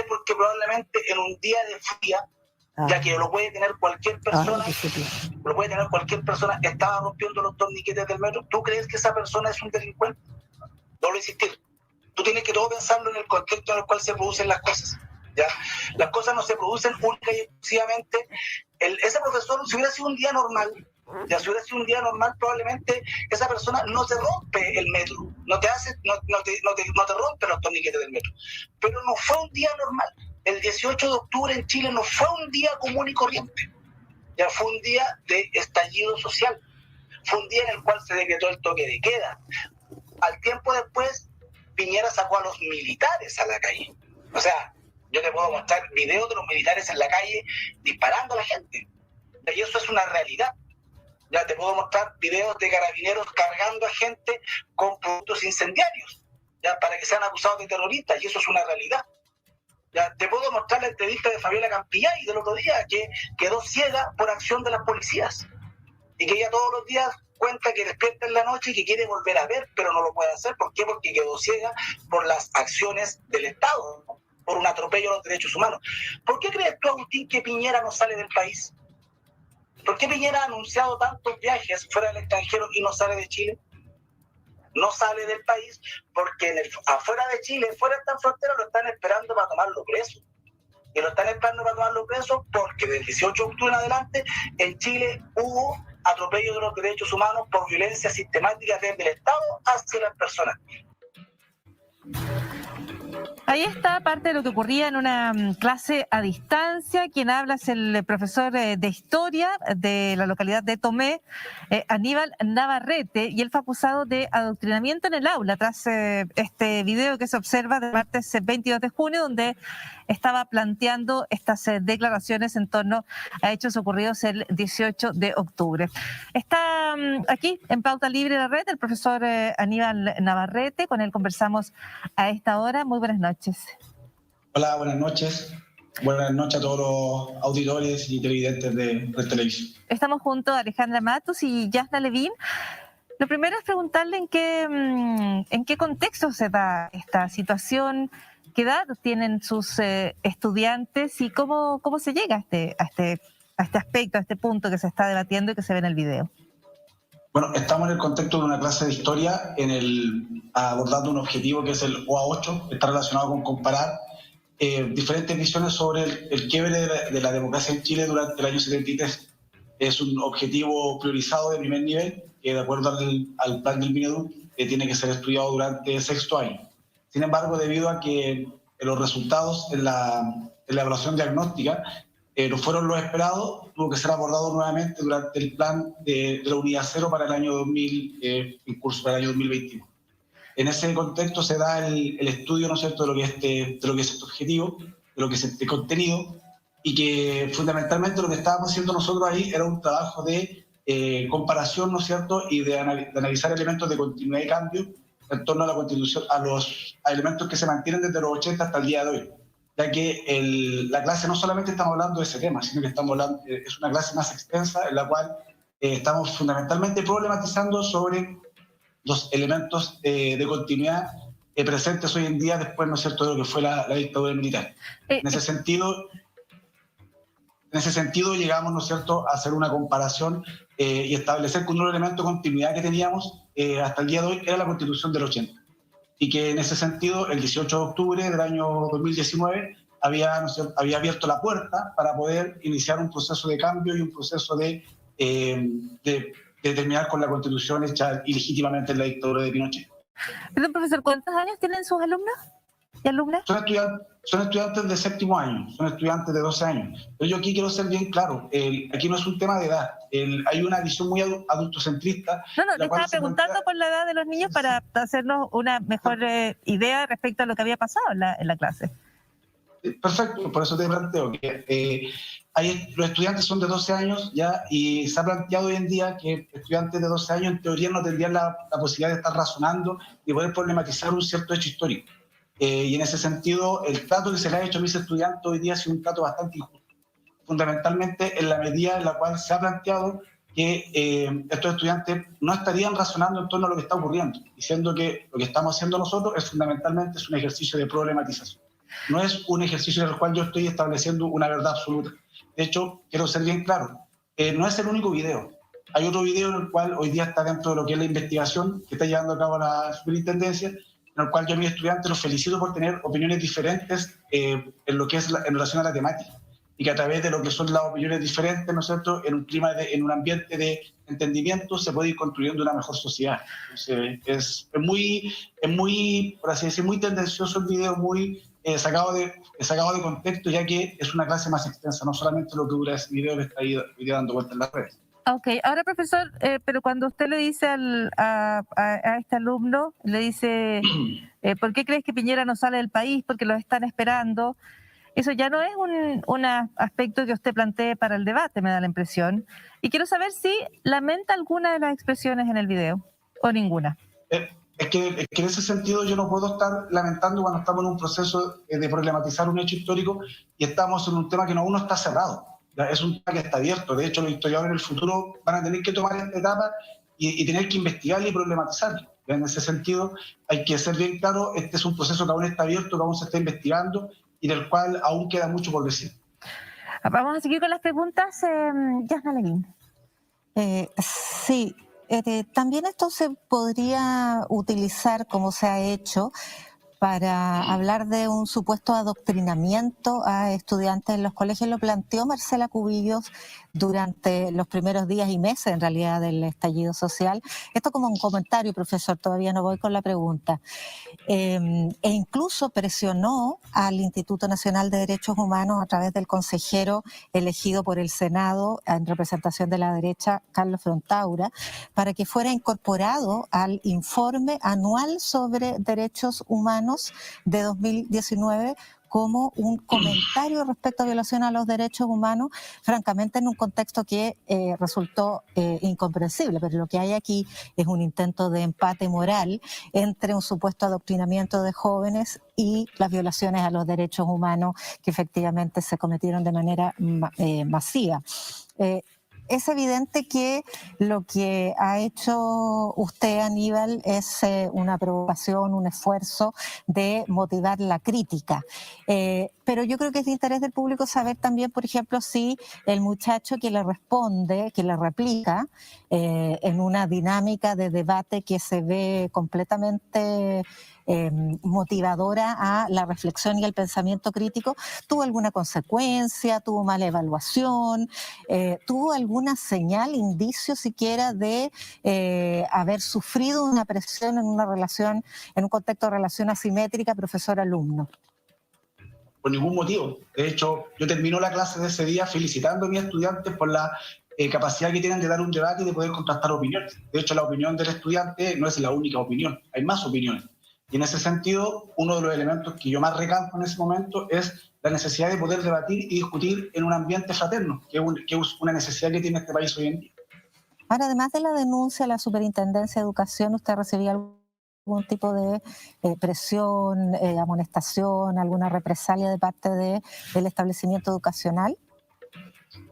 porque probablemente en un día de fría, ya que lo puede tener cualquier persona, estaba rompiendo los torniquetes del metro. ¿Tú crees que esa persona es un delincuente? No lo insistir. Tú tienes que todo pensarlo en el contexto en el cual se producen las cosas. ¿Ya? Las cosas no se producen única y exclusivamente. Ese profesor, si hubiera sido un día normal, probablemente esa persona no te rompe el metro, no te rompe los torniquetes del metro. Pero no fue un día normal. El 18 de octubre en Chile no fue un día común y corriente. Ya fue un día de estallido social. Fue un día en el cual se decretó el toque de queda. Al tiempo después, Piñera sacó a los militares a la calle. O sea, yo te puedo mostrar videos de los militares en la calle disparando a la gente. Y eso es una realidad. Ya te puedo mostrar videos de carabineros cargando a gente con productos incendiarios, ya para que sean acusados de terroristas, y eso es una realidad. Ya te puedo mostrar la entrevista de Fabiola Campillay del otro día, que quedó ciega por acción de las policías, y que ella todos los días cuenta que despierta en la noche y que quiere volver a ver, pero no lo puede hacer. ¿Por qué? Porque quedó ciega por las acciones del Estado, por un atropello a los derechos humanos. ¿Por qué crees tú, Agustín, que Piñera no sale del país? ¿Por qué Piñera ha anunciado tantos viajes fuera del extranjero y no sale de Chile? No sale del país porque afuera de Chile, fuera de esta frontera, lo están esperando para tomarlo preso. Y lo están esperando para tomarlo preso porque del 18 de octubre en adelante en Chile hubo atropello de los derechos humanos por violencia sistemática desde el Estado hacia las personas. Ahí está parte de lo que ocurría en una clase a distancia. Quien habla es el profesor de historia de la localidad de Tomé, Aníbal Navarrete, y él fue acusado de adoctrinamiento en el aula tras este video que se observa del martes 22 de junio, donde estaba planteando estas declaraciones en torno a hechos ocurridos el 18 de octubre. Está aquí en Pauta Libre la Red el profesor Aníbal Navarrete, con él conversamos a esta hora. Muy buenas noches. Hola, buenas noches. Buenas noches a todos los auditores y televidentes de Red Televisión. Estamos junto a Alejandra Matus y Yasna Levín. Lo primero es preguntarle en qué contexto se da esta situación, qué edad tienen sus estudiantes y cómo se llega a este aspecto, a este punto que se está debatiendo y que se ve en el video. Bueno, estamos en el contexto de una clase de historia abordando un objetivo que es el OA8, que está relacionado con comparar diferentes visiones sobre el quiebre de la democracia en Chile durante el año 73. Es un objetivo priorizado de primer nivel, que de acuerdo al plan del Mineduc tiene que ser estudiado durante el sexto año. Sin embargo, debido a que los resultados en la evaluación diagnóstica no fueron los esperados, tuvo que ser abordado nuevamente durante el plan de la unidad 0 para el año 2000, en curso para el año 2021. En ese contexto se da el estudio, ¿no es cierto?, de lo que es este objetivo, de lo que es este contenido, y que fundamentalmente lo que estábamos haciendo nosotros ahí era un trabajo de comparación, ¿no es cierto?, y de analizar elementos de continuidad y cambio en torno a la Constitución, a elementos que se mantienen desde los 80 hasta el día de hoy, ya que la clase no solamente estamos hablando de ese tema, sino que es una clase más extensa en la cual estamos fundamentalmente problematizando sobre los elementos de continuidad presentes hoy en día después, ¿no es cierto?, de lo que fue la dictadura militar. En ese sentido llegamos, ¿no es cierto?, a hacer una comparación y establecer que un elemento de continuidad que teníamos hasta el día de hoy era la Constitución del 80. Y que en ese sentido, el 18 de octubre del año 2019 había abierto la puerta para poder iniciar un proceso de cambio y un proceso de terminar con la Constitución hecha ilegítimamente en la dictadura de Pinochet. Perdón, profesor, ¿cuántos años tienen sus alumnos y alumnas? Son estudiantes de séptimo año, son estudiantes de 12 años. Pero yo aquí quiero ser bien claro, aquí no es un tema de edad, hay una visión muy adultocentrista. No, le estaba preguntando por la edad de los niños para hacernos una mejor idea respecto a lo que había pasado en la clase. Perfecto, por eso te planteo que los estudiantes son de 12 años ya, y se ha planteado hoy en día que estudiantes de 12 años en teoría no tendrían la posibilidad de estar razonando y poder problematizar un cierto hecho histórico. Y en ese sentido, el trato que se le ha hecho a mis estudiantes hoy día ha sido un trato bastante injusto, fundamentalmente en la medida en la cual se ha planteado que estos estudiantes no estarían razonando en torno a lo que está ocurriendo, diciendo que lo que estamos haciendo nosotros es fundamentalmente un ejercicio de problematización. no es un ejercicio en el cual yo estoy estableciendo una verdad absoluta. De hecho, quiero ser bien claro, no es el único video. Hay otro video en el cual hoy día está dentro de lo que es la investigación que está llevando a cabo la superintendencia, en el cual yo a mis estudiantes los felicito por tener opiniones diferentes en lo que es en relación a la temática, y que a través de lo que son las opiniones diferentes, ¿no es cierto?, en un clima, en un ambiente de entendimiento, se puede ir construyendo una mejor sociedad. Entonces, es muy, por así decir, muy tendencioso el video, muy sacado de contexto, ya que es una clase más extensa, no solamente lo que dura ese video que está ahí dando vueltas en las redes. Ok, ahora profesor, pero cuando usted le dice a este alumno, le dice, ¿por qué crees que Piñera no sale del país? Porque lo están esperando. Eso ya no es un aspecto que usted plantee para el debate, me da la impresión. Y quiero saber si lamenta alguna de las expresiones en el video o ninguna. Es que en ese sentido yo no puedo estar lamentando cuando estamos en un proceso de problematizar un hecho histórico y estamos en un tema que aún no está cerrado. ¿Ya? Es un tema que está abierto. De hecho, los historiadores en el futuro van a tener que tomar esta etapa y tener que investigarla y problematizarla. En ese sentido, hay que ser bien claro, este es un proceso que aún está abierto, que aún se está investigando y del cual aún queda mucho por decir. Vamos a seguir con las preguntas. Yasna Levin. Sí, también esto se podría utilizar, como se ha hecho, para hablar de un supuesto adoctrinamiento a estudiantes en los colegios. Lo planteó Marcela Cubillos durante los primeros días y meses, en realidad, del estallido social. Esto como un comentario, profesor, todavía no voy con la pregunta. E incluso presionó al Instituto Nacional de Derechos Humanos a través del consejero elegido por el Senado en representación de la derecha, Carlos Frontaura, para que fuera incorporado al informe anual sobre derechos humanos de 2019 como un comentario respecto a violación a los derechos humanos, francamente en un contexto que resultó incomprensible, pero lo que hay aquí es un intento de empate moral entre un supuesto adoctrinamiento de jóvenes y las violaciones a los derechos humanos que efectivamente se cometieron de manera masiva. Es evidente que lo que ha hecho usted, Aníbal, es una provocación, un esfuerzo de motivar la crítica. Pero yo creo que es de interés del público saber también, por ejemplo, si el muchacho que le responde, que le replica, en una dinámica de debate que se ve completamente motivadora a la reflexión y el pensamiento crítico, tuvo alguna consecuencia, tuvo mala evaluación, tuvo alguna señal, indicio siquiera de haber sufrido una presión en una relación, en un contexto de relación asimétrica profesor-alumno. Por ningún motivo. De hecho, yo termino la clase de ese día felicitando a mis estudiantes por la capacidad que tienen de dar un debate y de poder contrastar opiniones. De hecho, la opinión del estudiante no es la única opinión, hay más opiniones. Y en ese sentido, uno de los elementos que yo más recalco en ese momento es la necesidad de poder debatir y discutir en un ambiente fraterno, que es una necesidad que tiene este país hoy en día. Ahora, además de la denuncia a la Superintendencia de Educación, ¿usted recibía algún tipo de presión, amonestación, alguna represalia de parte del establecimiento educacional?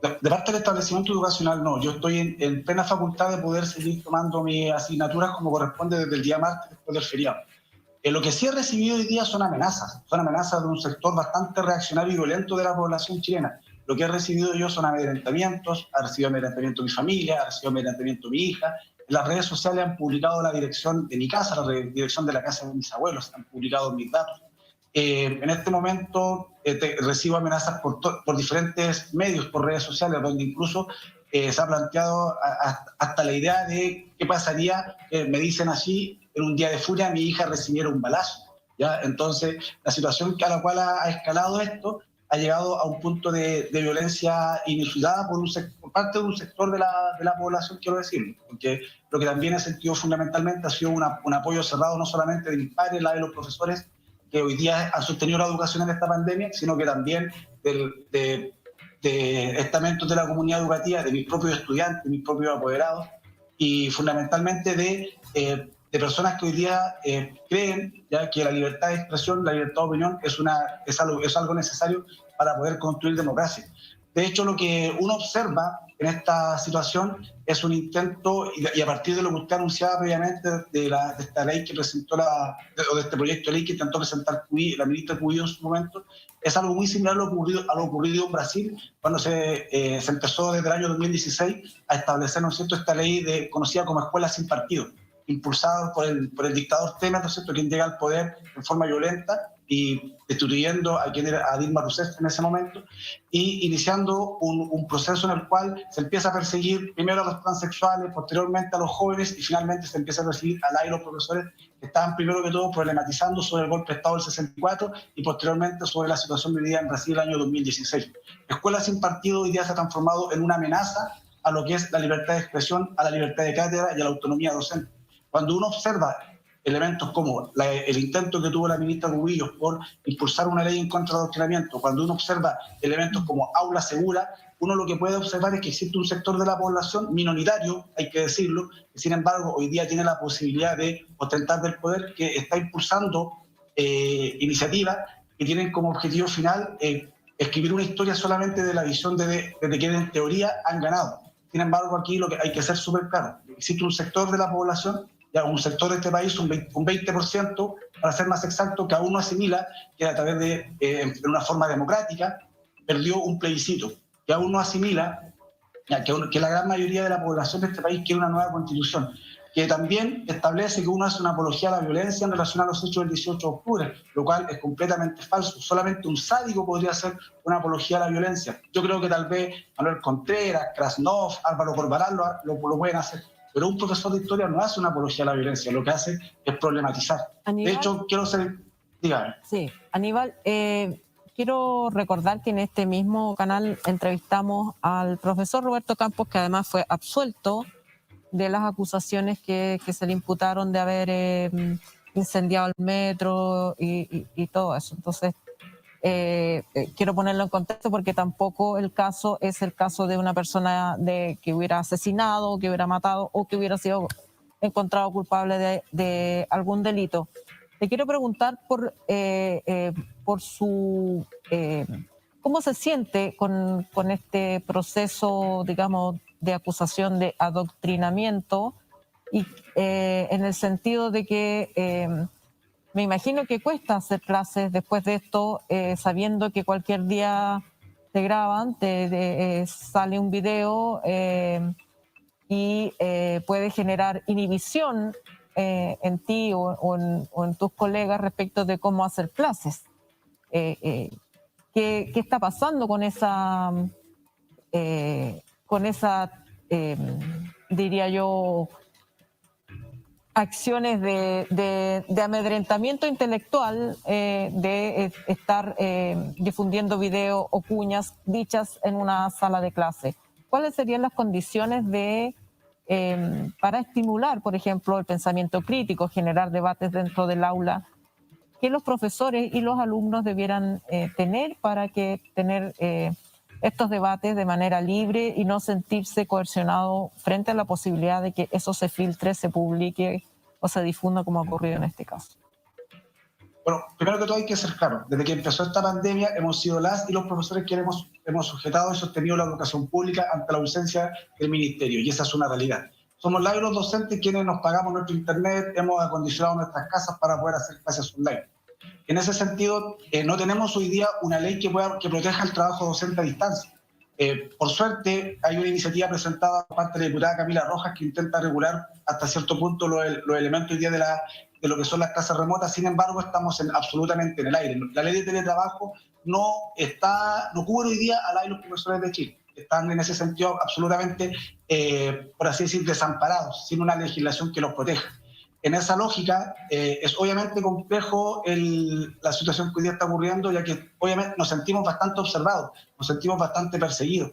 De parte del establecimiento educacional, no. Yo estoy en plena facultad de poder seguir tomando mis asignaturas como corresponde desde el día martes después del feriado. Lo que sí he recibido hoy día son amenazas de un sector bastante reaccionario y violento de la población chilena. Lo que he recibido yo son amedrentamientos, ha recibido amedrentamiento mi familia, ha recibido amedrentamiento mi hija. En las redes sociales han publicado la dirección de mi casa, la dirección de la casa de mis abuelos, han publicado mis datos. En este momento recibo amenazas por diferentes medios, por redes sociales, donde incluso se ha planteado hasta la idea de qué pasaría, me dicen así, en un día de furia mi hija recibiera un balazo. ¿Ya? Entonces, la situación a la cual ha escalado esto ha llegado a un punto de violencia inusitada por parte de un sector de la población, quiero decirlo, porque lo que también he sentido fundamentalmente ha sido un apoyo cerrado no solamente de mis padres, la de los profesores, que hoy día han sostenido la educación en esta pandemia, sino que también de estamentos de la comunidad educativa, de mis propios estudiantes, de mis propios apoderados, y fundamentalmente de personas que hoy día creen ya que la libertad de expresión, la libertad de opinión es algo necesario para poder construir democracia. De hecho, lo que uno observa en esta situación es un intento, y a partir de lo que usted anunciaba previamente de esta ley que presentó, o de este proyecto de ley que intentó presentar la ministra Cubillo en su momento, es algo muy similar a lo ocurrido en Brasil, cuando se empezó desde el año 2016 a establecer, ¿no es cierto?, esta ley conocida como Escuela Sin Partido, impulsado por el dictador Temer, ¿no es cierto?, quien llega al poder en forma violenta y destituyendo a quien era a Dilma Rousseff en ese momento, y iniciando un proceso en el cual se empieza a perseguir primero a los transexuales, posteriormente a los jóvenes, y finalmente se empieza a perseguir a los profesores que estaban primero que todo problematizando sobre el golpe de Estado del 64 y posteriormente sobre la situación vivida en Brasil el año 2016. Escuela Sin Partido hoy día se ha transformado en una amenaza a lo que es la libertad de expresión, a la libertad de cátedra y a la autonomía docente. Cuando uno observa elementos como el intento que tuvo la ministra Cubillos por impulsar una ley en contra del adoctrinamiento, cuando uno observa elementos como aula segura, uno lo que puede observar es que existe un sector de la población minoritario, hay que decirlo, que sin embargo hoy día tiene la posibilidad de ostentar del poder, que está impulsando iniciativas que tienen como objetivo final escribir una historia solamente de la visión de que en teoría han ganado. Sin embargo, aquí lo que hay que ser súper claro, existe un sector de la población, ya un sector de este país, un 20%, para ser más exacto, que aún no asimila que a través de una forma democrática perdió un plebiscito, que aún no asimila que la gran mayoría de la población de este país quiere una nueva constitución, que también establece que uno hace una apología a la violencia en relación a los hechos del 18 de octubre, lo cual es completamente falso. Solamente un sádico podría hacer una apología a la violencia. Yo creo que tal vez Manuel Contreras, Krasnov, Álvaro Corbalán lo pueden hacer. Pero un profesor de historia no hace una apología a la violencia, lo que hace es problematizar. Aníbal, de hecho, quiero ser... Dígame. Sí, Aníbal, quiero recordar que en este mismo canal entrevistamos al profesor Roberto Campos, que además fue absuelto de las acusaciones que se le imputaron de haber incendiado el metro y todo eso. Entonces, quiero ponerlo en contexto porque tampoco el caso es el caso de una persona que hubiera asesinado, que hubiera matado o que hubiera sido encontrado culpable de algún delito. Te quiero preguntar por su cómo se siente con este proceso, digamos, de acusación de adoctrinamiento y en el sentido de que me imagino que cuesta hacer clases después de esto, sabiendo que cualquier día te graban, sale un video y puede generar inhibición en ti o en tus colegas respecto de cómo hacer clases. ¿Qué está pasando con esa diría yo, acciones de amedrentamiento intelectual, de estar difundiendo videos o cuñas dichas en una sala de clase? ¿Cuáles serían las condiciones para estimular, por ejemplo, el pensamiento crítico, generar debates dentro del aula, que los profesores y los alumnos debieran tener para tener estos debates de manera libre y no sentirse coercionado frente a la posibilidad de que eso se filtre, se publique o se difunda como ha ocurrido en este caso? Bueno, primero que todo hay que ser claro, desde que empezó esta pandemia hemos sido las y los profesores que hemos sujetado y sostenido la educación pública ante la ausencia del ministerio, y esa es una realidad. Somos las y los docentes quienes nos pagamos nuestro internet, hemos acondicionado nuestras casas para poder hacer clases online. En ese sentido, no tenemos hoy día una ley que proteja el trabajo docente a distancia. Por suerte, hay una iniciativa presentada por parte de la diputada Camila Rojas que intenta regular hasta cierto punto los elementos hoy día de lo que son las clases remotas. Sin embargo, estamos absolutamente en el aire. La ley de teletrabajo no cubre hoy día a las y los profesores de Chile. Están en ese sentido absolutamente, por así decir, desamparados, sin una legislación que los proteja. En esa lógica, es obviamente complejo la situación que hoy día está ocurriendo, ya que obviamente nos sentimos bastante observados, nos sentimos bastante perseguidos.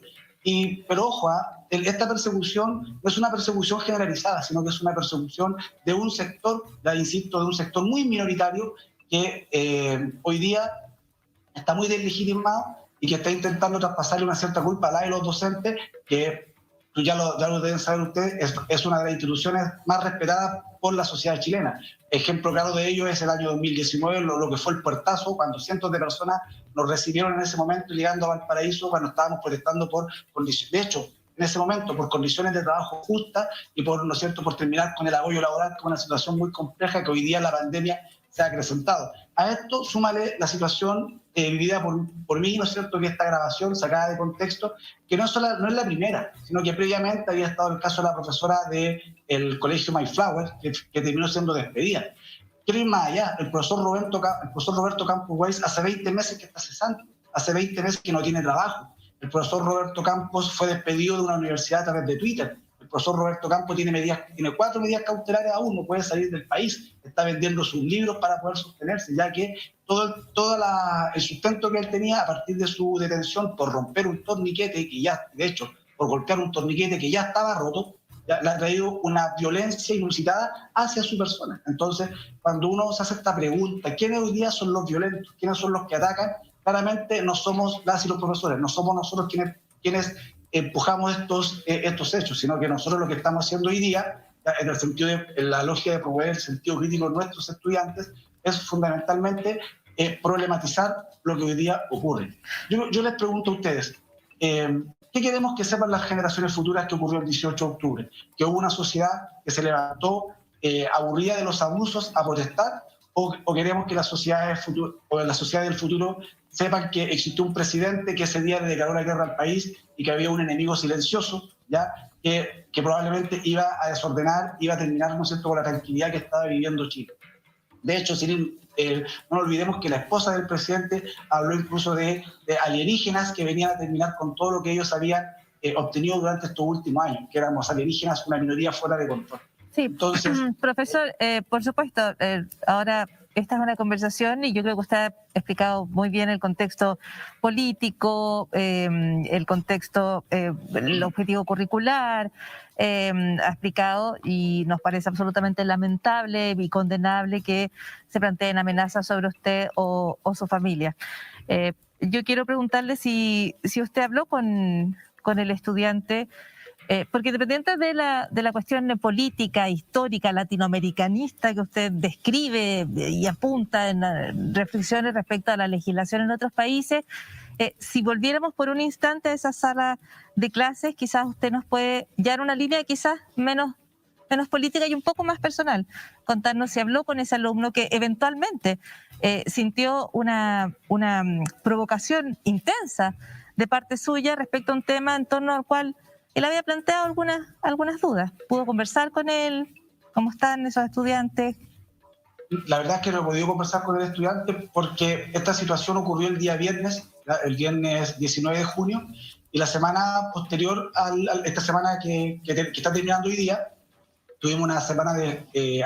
Pero ojo, esta persecución no es una persecución generalizada, sino que es una persecución de un sector, ya insisto, de un sector muy minoritario que hoy día está muy deslegitimado y que está intentando traspasarle una cierta culpa a la de los docentes, que ya lo deben saber ustedes, es una de las instituciones más respetadas por la sociedad chilena. Ejemplo claro de ello es el año 2019, lo que fue el puertazo, cuando cientos de personas nos recibieron en ese momento llegando a Valparaíso cuando estábamos protestando por condiciones. De hecho, en ese momento por condiciones de trabajo justas y por, ¿no es cierto?, por terminar con el agobio laboral, que es una situación muy compleja que hoy día la pandemia se ha acrecentado. A esto súmale la situación vivida por mí, ¿no es cierto?, que esta grabación sacada de contexto, que no es la primera, sino que previamente había estado el caso de la profesora del colegio Mayflower, que terminó siendo despedida. Quiero ir más allá, el profesor Roberto Campos Weiss hace 20 meses que está cesante, hace 20 meses que no tiene trabajo. El profesor Roberto Campos fue despedido de una universidad a través de Twitter. El profesor Roberto Campos tiene 4 medidas cautelares aún, no puede salir del país, está vendiendo sus libros para poder sostenerse, ya que todo el sustento que él tenía a partir de su detención por romper un torniquete, que ya, de hecho, por golpear un torniquete que ya estaba roto, ya le ha traído una violencia inusitada hacia su persona. Entonces, cuando uno se hace esta pregunta, ¿quiénes hoy día son los violentos? ¿Quiénes son los que atacan? Claramente no somos las y los profesores, no somos nosotros quienes empujamos estos hechos, sino que nosotros lo que estamos haciendo hoy día, en el sentido en la lógica de promover el sentido crítico de nuestros estudiantes, es fundamentalmente problematizar lo que hoy día ocurre. Yo les pregunto a ustedes, ¿qué queremos que sepan las generaciones futuras que ocurrió el 18 de octubre? ¿Que hubo una sociedad que se levantó aburrida de los abusos a protestar? ¿O queremos que la sociedad del futuro sepan que existió un presidente que ese día le declaró la guerra al país y que había un enemigo silencioso, ¿ya?, que probablemente iba a desordenar, iba a terminar, ¿no es cierto?, con la tranquilidad que estaba viviendo Chile? De hecho, no olvidemos que la esposa del presidente habló incluso de alienígenas que venían a terminar con todo lo que ellos habían obtenido durante estos últimos años, que éramos alienígenas, una minoría fuera de control. Sí, entonces, profesor, por supuesto, ahora esta es una conversación y yo creo que usted ha explicado muy bien el contexto político, el contexto, el objetivo curricular, ha explicado y nos parece absolutamente lamentable y condenable que se planteen amenazas sobre usted o su familia. Yo quiero preguntarle si usted habló con el estudiante. Porque independiente de la cuestión política, histórica, latinoamericanista que usted describe y apunta en reflexiones respecto a la legislación en otros países, si volviéramos por un instante a esa sala de clases, quizás usted nos puede llevar una línea quizás menos política y un poco más personal. Contarnos si habló con ese alumno que eventualmente sintió una provocación intensa de parte suya respecto a un tema en torno al cual él había planteado algunas dudas. ¿Pudo conversar con él? ¿Cómo están esos estudiantes? La verdad es que no he podido conversar con el estudiante porque esta situación ocurrió el día viernes, el viernes 19 de junio, y la semana posterior esta semana que está terminando hoy día, tuvimos una semana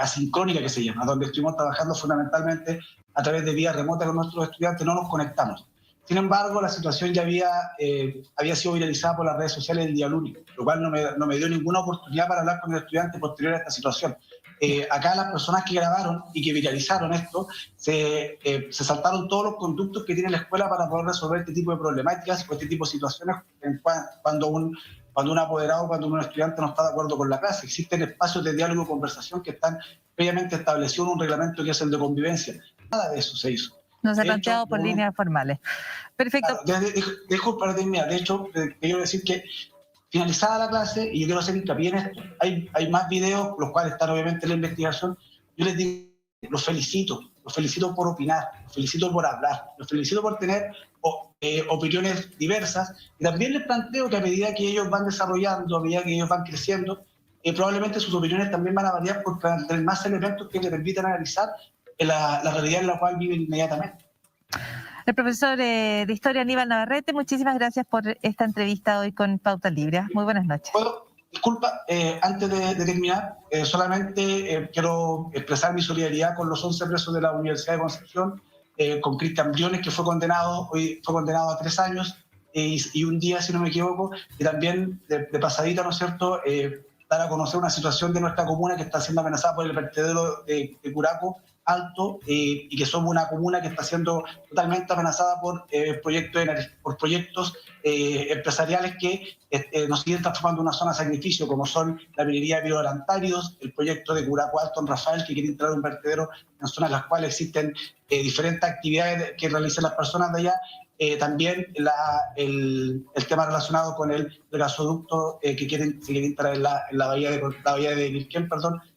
asincrónica que se llama, donde estuvimos trabajando fundamentalmente a través de vía remota con nuestros estudiantes, no nos conectamos. Sin embargo, la situación ya había sido viralizada por las redes sociales el día lunes, lo cual no me dio ninguna oportunidad para hablar con el estudiante posterior a esta situación. Acá las personas que grabaron y que viralizaron esto se saltaron todos los conductos que tiene la escuela para poder resolver este tipo de problemáticas o este tipo de situaciones cuando un apoderado, cuando un estudiante no está de acuerdo con la clase. Existen espacios de diálogo y conversación que están previamente establecidos en un reglamento que es el de convivencia. Nada de eso se hizo. No se ha planteado por líneas formales. Perfecto. Dejo para terminar. De hecho, quiero decir que finalizada la clase, y yo quiero hacer hincapié en esto, hay más videos, los cuales están obviamente en la investigación. Yo les digo, los felicito por opinar, los felicito por hablar, los felicito por tener opiniones diversas, y también les planteo que a medida que ellos van desarrollando, a medida que ellos van creciendo, probablemente sus opiniones también van a variar por tener más elementos que les permitan analizar la realidad en la cual viven inmediatamente. El profesor de Historia Aníbal Navarrete, muchísimas gracias por esta entrevista hoy con Pauta Libre. Muy buenas noches. Disculpa, antes de terminar, solamente quiero expresar mi solidaridad con los 11 presos de la Universidad de Concepción, con Cristian Briones, que hoy fue condenado a 3 años y un día, si no me equivoco, y también de pasadita, ¿no es cierto?, dar a conocer una situación de nuestra comuna que está siendo amenazada por el vertedero de Curacao Alto, y que somos una comuna que está siendo totalmente amenazada por proyectos empresariales que nos siguen transformando en una zona de sacrificio, como son la minería de biodelantáridos, el proyecto de Curacao Alto en Rafael, que quiere instalar un vertedero en zonas en las cuales existen diferentes actividades que realizan las personas de allá, también el tema relacionado con el gasoducto que quieren instalar en la bahía de Quilquén,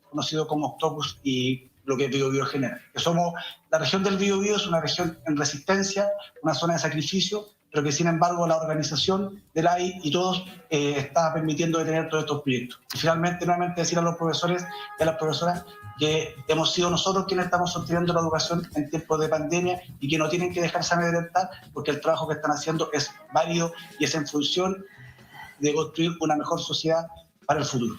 conocido como Octopus, y lo que Biobío genera. Que somos, la región del Biobío es una región en resistencia, una zona de sacrificio, pero que sin embargo la organización del AI y todos está permitiendo detener todos estos proyectos. Y finalmente, nuevamente decir a los profesores y a las profesoras que hemos sido nosotros quienes estamos sosteniendo la educación en tiempos de pandemia y que no tienen que dejarse amedrentar, porque el trabajo que están haciendo es válido y es en función de construir una mejor sociedad para el futuro.